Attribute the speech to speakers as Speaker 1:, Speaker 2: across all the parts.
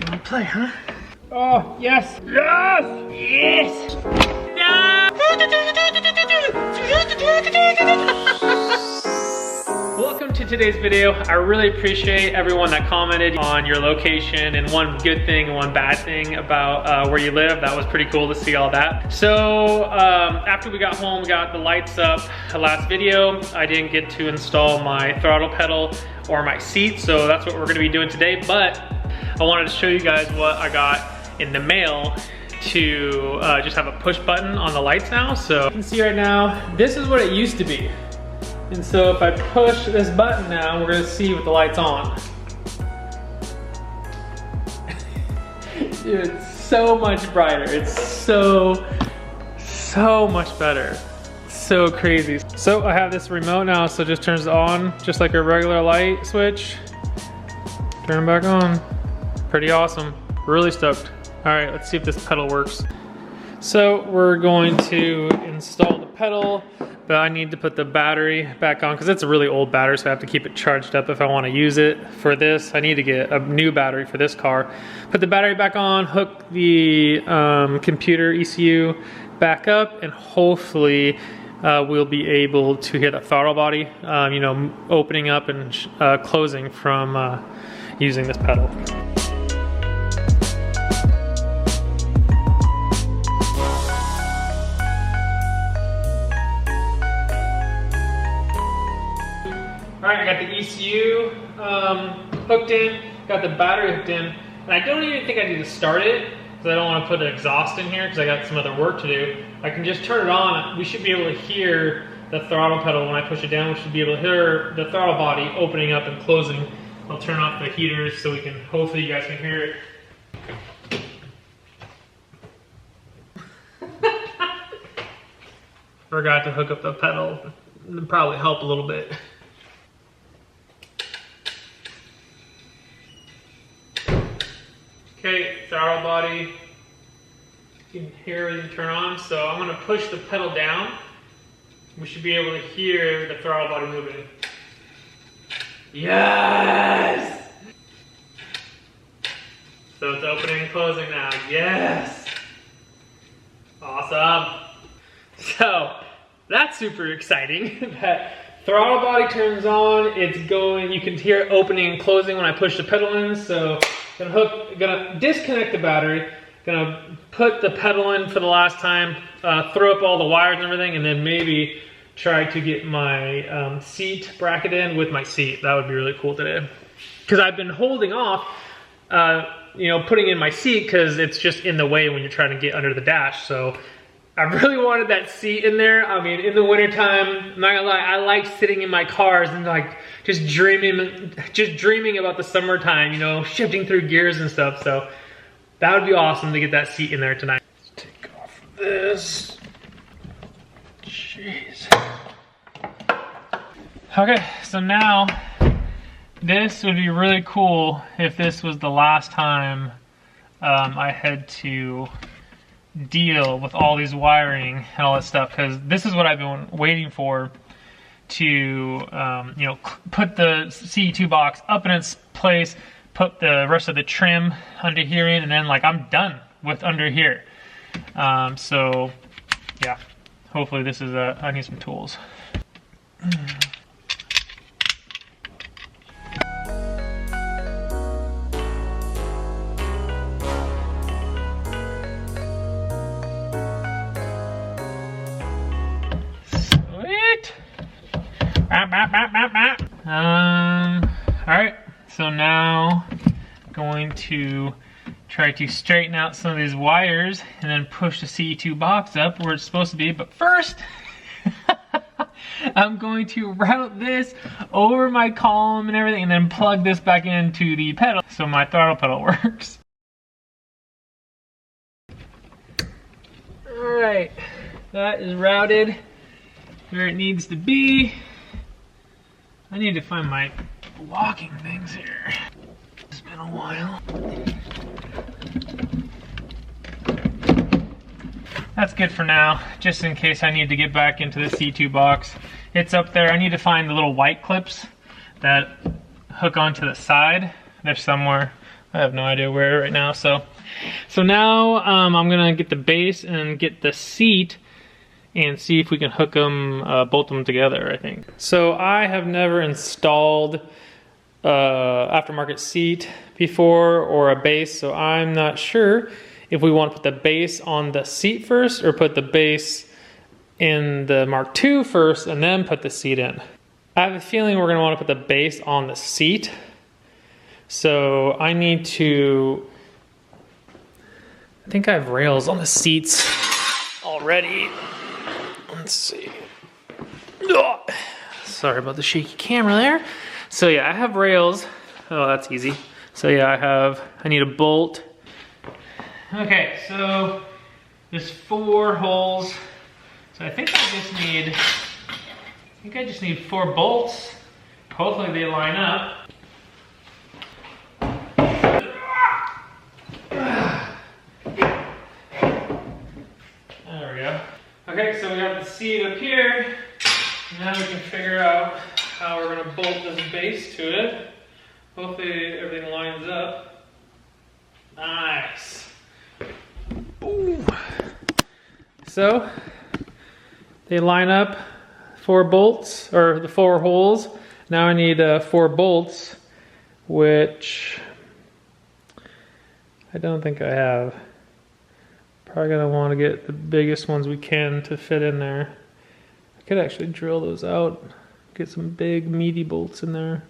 Speaker 1: Wanna play, huh? Oh, yes! Yes! Yes! Welcome to today's video. I really appreciate everyone that commented on your location and one good thing and one bad thing about where you live. That was pretty cool to see all that. So after we got home, we got the lights up. Last video, I didn't get to install my throttle pedal or my seat, so that's what we're gonna be doing today. But I wanted to show you guys what I got in the mail to just have a push button on the lights now. So you can see right now, this is what it used to be. And so if I push this button now, we're gonna see with the lights on. Dude, it's so much brighter. It's so much better. So crazy. So I have this remote now, so it just turns it on, just like a regular light switch. Turn it back on. Pretty awesome. Really stoked. All right, let's see if this pedal works. So we're going to install the pedal, but I need to put the battery back on because it's a really old battery, so I have to keep it charged up if I want to use it for this. I need to get a new battery for this car. Put the battery back on, hook the computer ECU back up, and hopefully we'll be able to hear the throttle body, you know, opening up and closing from using this pedal. All right, I got the ECU hooked in, got the battery hooked in, and I don't even think I need to start it because I don't want to put an exhaust in here because I got some other work to do. I can just turn it on. We should be able to hear the throttle pedal when I push it down. We should be able to hear the throttle body opening up and closing. I'll turn off the heaters so we can, hopefully you guys can hear it. Forgot to hook up the pedal. It'd probably help a little bit. Okay, throttle body, you can hear it turn on, so I'm gonna push the pedal down. We should be able to hear the throttle body moving. Yes! So it's opening and closing now, yes! Awesome. So, that's super exciting. That throttle body turns on, it's going, you can hear it opening and closing when I push the pedal in, so gonna disconnect the battery, gonna put the pedal in for the last time, throw up all the wires and everything, and then maybe try to get my seat bracket in with my seat. That would be really cool today. Because I've been holding off, you know, putting in my seat because it's just in the way when you're trying to get under the dash. So I really wanted that seat in there. I mean, in the wintertime, I'm not gonna lie, I like sitting in my cars and like just dreaming about the summertime, you know, shifting through gears and stuff. So that would be awesome to get that seat in there tonight. Let's take off this. Jeez. Okay, so now this would be really cool if this was the last time I had to deal with all these wiring and all that stuff, because this is what I've been waiting for to you know, put the CE2 box up in its place, put the rest of the trim under here in, and then like I'm done with under here. So yeah, hopefully this is I need some tools. Alright, so now going to try to straighten out some of these wires and then push the CE2 box up where it's supposed to be. But first, I'm going to route this over my column and everything and then plug this back into the pedal so my throttle pedal works. Alright, that is routed where it needs to be. I need to find my locking things here. It's been a while. That's good for now, just in case I need to get back into the C2 box. It's up there. I need to find the little white clips that hook onto the side They're somewhere. I have no idea where right now. So now I'm gonna get the base and get the seat and see if we can hook them, bolt them together, I think. So I have never installed aftermarket seat before or a base, so I'm not sure if we want to put the base on the seat first or put the base in the Mark II first and then put the seat in. I have a feeling we're gonna want to put the base on the seat. So I need to, I think I have rails on the seats already. Let's see. Oh, sorry about the shaky camera there. So yeah, I have rails. Oh, that's easy. So yeah, I need a bolt. Okay, so there's 4 holes. So I think I just need 4 bolts. Hopefully they line up. There we go. Okay, so we got the seat up here. Now we can figure out how we're gonna bolt this base to it. Hopefully everything lines up. Nice. Ooh. So they line up 4 bolts, or the 4 holes. Now I need 4 bolts, which I don't think I have. Probably gonna want to get the biggest ones we can to fit in there. I could actually drill those out, get some big meaty bolts in there.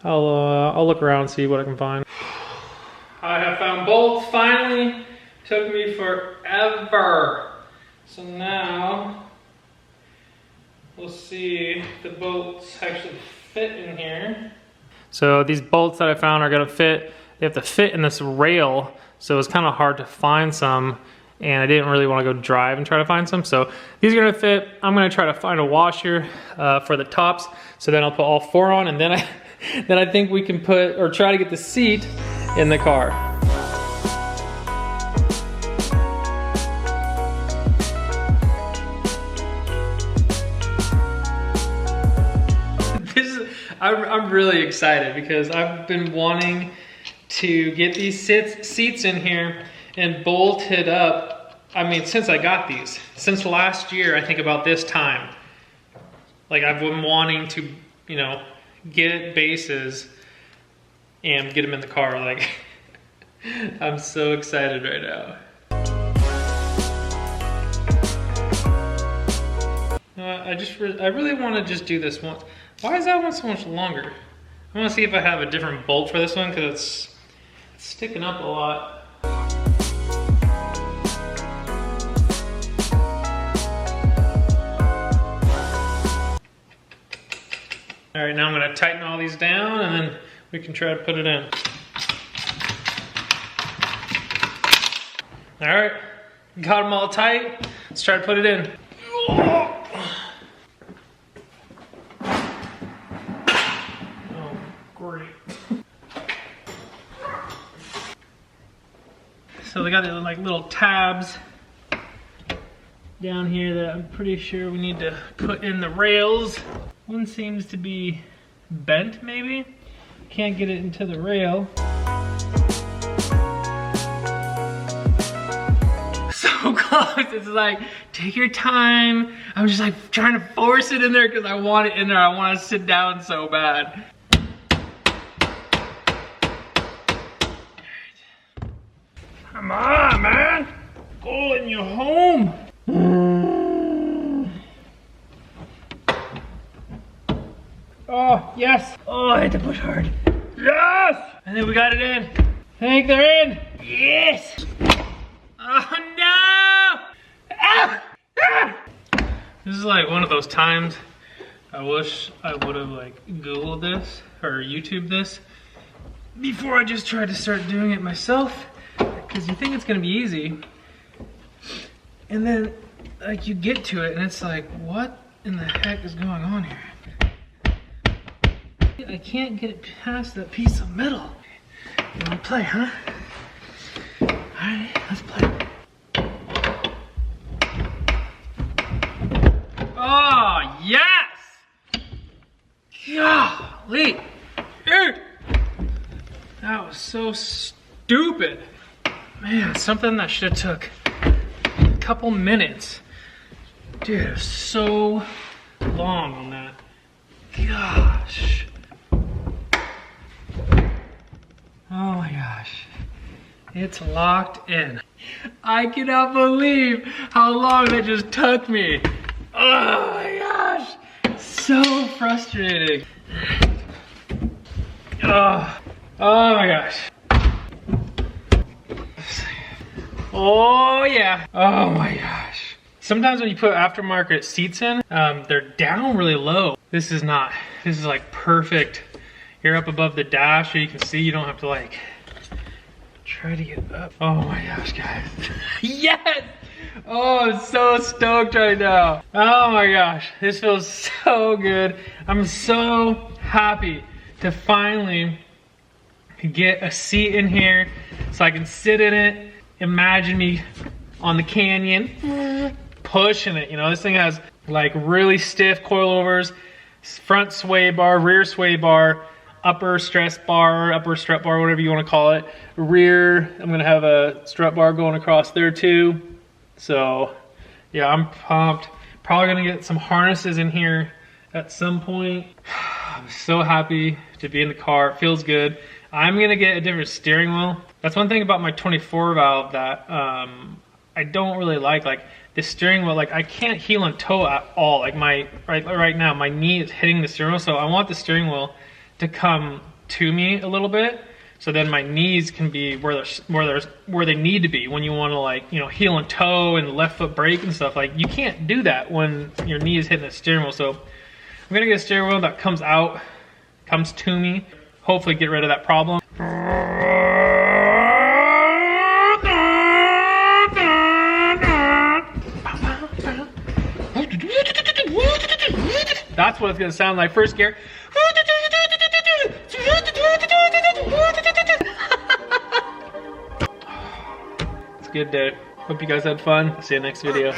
Speaker 1: I'll look around and see what I can find. I have found bolts finally. Took me forever. So now we'll see if the bolts actually fit in here. So these bolts that I found are gonna fit. They have to fit in this rail, so it's kind of hard to find some, and I didn't really want to go drive and try to find some. So these are gonna fit. I'm gonna try to find a washer for the tops, so then I'll put all 4 on, and then I think we can put, or try to get the seat in the car. I'm really excited because I've been wanting to get these seats in here and bolted up. I mean, since I got these, since last year, I think about this time. Like, I've been wanting to, you know, get bases and get them in the car. Like, I'm so excited right now. I really want to just do this one. Why is that one so much longer? I want to see if I have a different bolt for this one because it's sticking up a lot. All right, now I'm going to tighten all these down and then we can try to put it in. All right, got them all tight. Let's try to put it in. Great. So they got the like little tabs down here that I'm pretty sure we need to put in the rails. One seems to be bent maybe. Can't get it into the rail. So close, it's like, take your time. I'm just like trying to force it in there because I want it in there. I want to sit down so bad. Come on, man. Go in your home. Oh, yes. Oh, I had to push hard. Yes! I think we got it in. I think they're in. Yes! Oh, no! Ah! Ah! This is like one of those times I wish I would have like Googled this or YouTubed this before I just tried to start doing it myself. Because you think it's gonna be easy, and then like you get to it and it's like, what in the heck is going on here? I can't get it past that piece of metal. You wanna play, huh? Alright, let's play. Oh, yes! Golly! That was so stupid. Man, something that should have took a couple minutes. Dude, it was so long on that. Gosh. Oh my gosh. It's locked in. I cannot believe how long that just took me. Oh my gosh. So frustrating. Oh my gosh. Oh yeah. Oh my gosh. Sometimes when you put aftermarket seats in, they're down really low. This is not. This is like perfect. You're up above the dash so you can see, you don't have to like try to get up. Oh my gosh, guys. Yes! Oh, I'm so stoked right now. Oh my gosh, this feels so good. I'm so happy to finally get a seat in here so I can sit in it. Imagine me on the canyon, pushing it. You know, this thing has like really stiff coilovers, front sway bar, rear sway bar, upper strut bar, whatever you want to call it. Rear, I'm gonna have a strut bar going across there too. So yeah, I'm pumped. Probably gonna get some harnesses in here at some point. I'm so happy to be in the car. It feels good. I'm gonna get a different steering wheel. That's one thing about my 24 valve that I don't really like the steering wheel. Like I can't heel and toe at all. Like right now, my knee is hitting the steering wheel, so I want the steering wheel to come to me a little bit, so then my knees can be where they need to be when you want to, like, you know, heel and toe and left foot brake and stuff. Like you can't do that when your knee is hitting the steering wheel. So I'm gonna get a steering wheel that comes to me. Hopefully get rid of that problem. That's what it's gonna sound like. First gear. It's good, dude. Hope you guys had fun. See you next video.